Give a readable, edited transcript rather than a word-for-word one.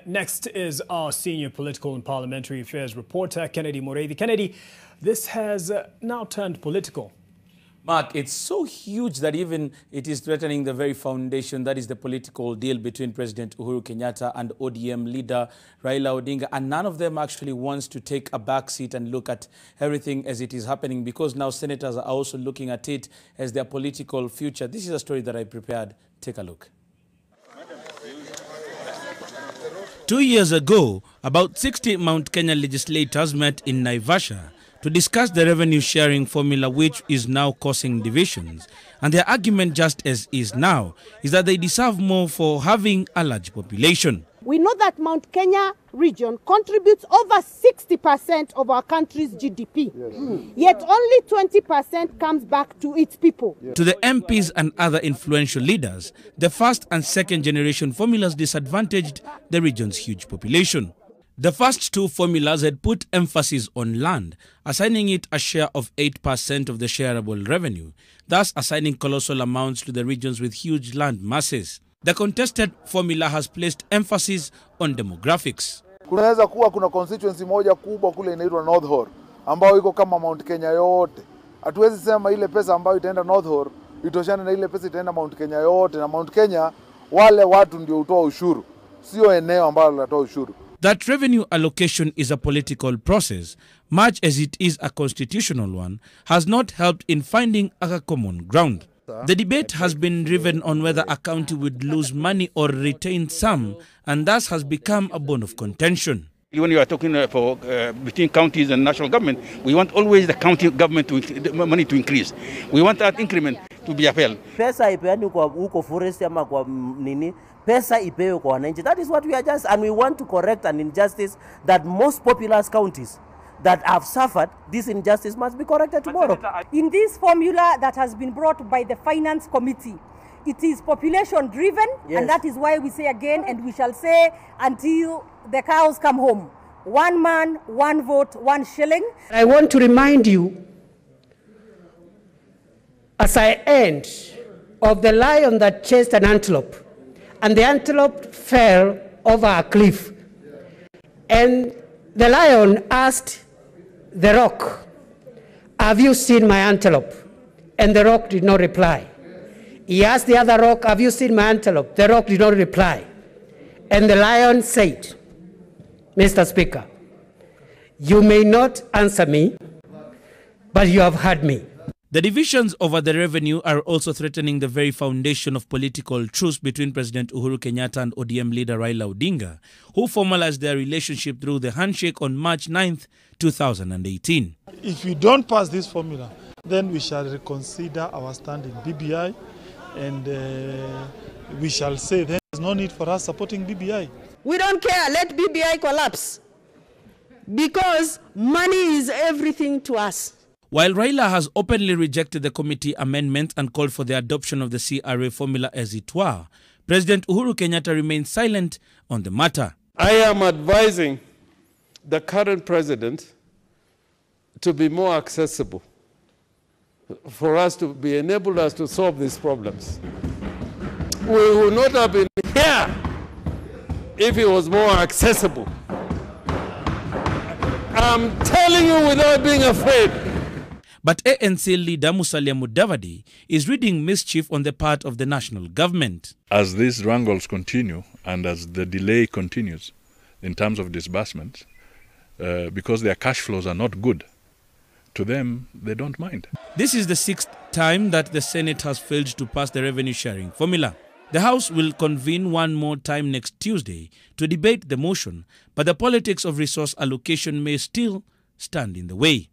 Next is our senior political and parliamentary affairs reporter, Kennedy Mureithi. Kennedy, this has now turned political. Mark, it's so huge that even it is threatening the very foundation, that is the political deal between President Uhuru Kenyatta and ODM leader Raila Odinga. And none of them actually wants to take a back seat and look at everything as it is happening, because now senators are also looking at it as their political future. This is a story that I prepared. Take a look. 2 years ago, about 60 Mount Kenya legislators met in Naivasha to discuss the revenue-sharing formula, which is now causing divisions. And their argument, just as is now, is that they deserve more for having a large population. We know that Mount Kenya region contributes over 60% of our country's GDP. Yes. Yet only 20% comes back to its people. Yes. To the MPs and other influential leaders, the first and second generation formulas disadvantaged the region's huge population. The first two formulas had put emphasis on land, assigning it a share of 8% of the shareable revenue, thus assigning colossal amounts to the regions with huge land masses. The contested formula has placed emphasis on demographics. Kunaweza kuwa kuna constituency moja kubwa kule inaitwa North Horr ambayo iko kama Mount Kenya yote. Hatuwezi sema ile pesa ambayo itaenda North Horr itoshane na ile pesa itaenda Mount Kenya yote, na Mount Kenya wale watu ndio hutoa ushuru, sio eneo ambalo linatoa ushuru. That revenue allocation is a political process, much as it is a constitutional one, has not helped in finding a common ground. The debate has been driven on whether a county would lose money or retain some, and thus has become a bone of contention. When you are talking between counties and national government, we want always the county government the money to increase. We want that increment to be upheld. Pesa ipeani kwa huko forest ama kwa nini? Pesa ipewe kwa wananchi. That is what we are just, and we want to correct an injustice that most populous counties that have suffered. This injustice must be corrected tomorrow. In this formula that has been brought by the Finance Committee, it is population driven, yes. And that is why we say again, and we shall say until the cows come home. 1 man, 1 vote, 1 shilling. I want to remind you, as I end, of the lion that chased an antelope, and the antelope fell over a cliff. And the lion asked the rock, "Have you seen my antelope?" And the rock did not reply. He asked the other rock, "Have you seen my antelope?" The rock did not reply. And the lion said, "Mr. Speaker, you may not answer me, but you have heard me." The divisions over the revenue are also threatening the very foundation of political truce between President Uhuru Kenyatta and ODM leader Raila Odinga, who formalized their relationship through the handshake on March 9th, 2018. If we don't pass this formula, then we shall reconsider our stand in BBI, and we shall say then there's no need for us supporting BBI. We don't care, let BBI collapse, because money is everything to us. While Raila has openly rejected the committee amendment and called for the adoption of the CRA formula as it were, President Uhuru Kenyatta remains silent on the matter. I am advising the current president to be more accessible for us to be enabled us to solve these problems. We would not have been here if he was more accessible. I'm telling you without being afraid. But ANC leader Musalia Mudavadi is reading mischief on the part of the national government. As these wrangles continue and as the delay continues in terms of disbursements, because their cash flows are not good, to them, they don't mind. This is the 6th time that the Senate has failed to pass the revenue sharing formula. The House will convene one more time next Tuesday to debate the motion, but the politics of resource allocation may still stand in the way.